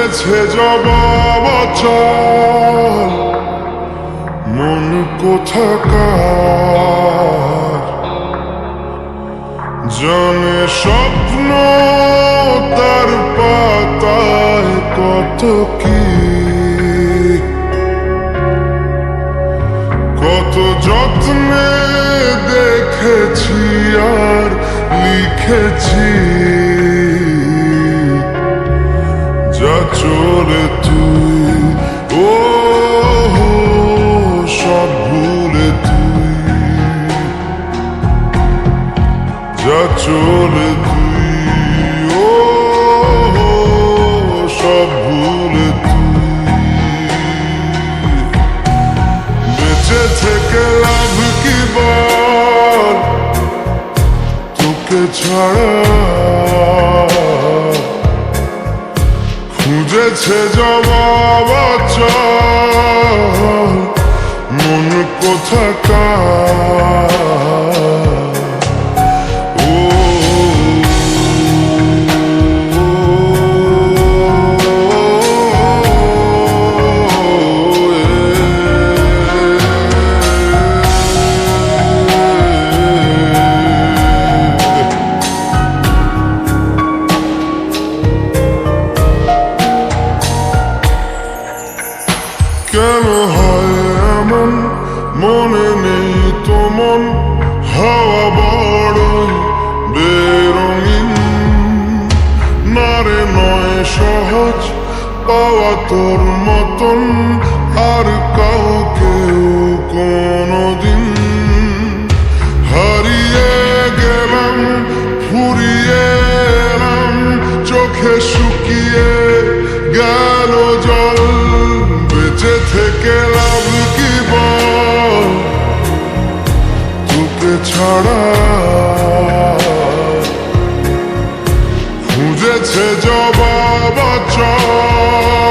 খুঁজেছে জবাব অচল মন কোথাকার, জানে স্বপ্ন তার পাতায় কত কি, কত যত্নে দেখেছি আর লিখেছি, যা চলে তুই ও সব ভুলে তুই, যা চলে তুই ও সব ভুলে তুই। বেঁচে থেকে লাভ কি বল তোকে ছাড়া, খুঁজেছে জবাব অচল মন কোথাকার। কেন হয় এমন মনে নেই তো মন, হাওয়া বড়ই বেরঙিন, নারে নয় সহজ পাওয়া তোর মতন আর কাউকেও কোনোদিন। হারিয়ে গেলাম ফুরিয়ে এলাম চোখে শুকিয়ে গেল জল, বেঁচে থেকে লাভ কি বল তোকে ছাড়া, খুঁজেছে জবাব অচল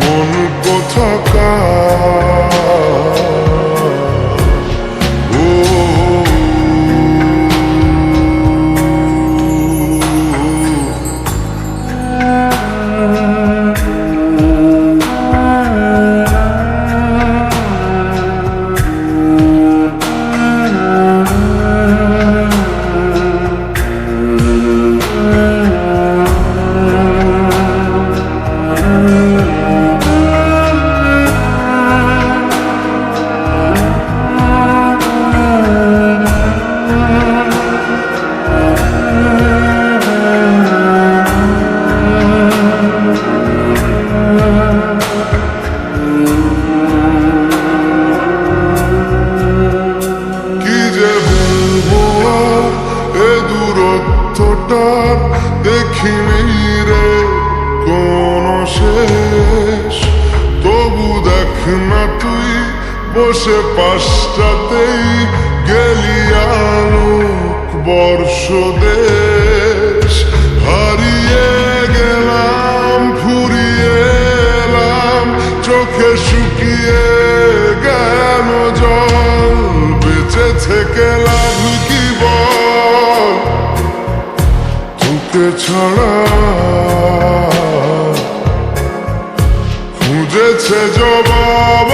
মন কোথাকার। দেখিনি রে কোনো শেষ, তবু দেখ না তুই বসে পাশটাতেই গেলি আলোক বর্ষ দেশ। হারিয়ে গেলাম ফুরিয়ে এলাম চোখে শুকিয়ে গেল জল, বেঁচে থেকে লাভ কি বল তোকে ছাড়া, খুঁজেছে জবাব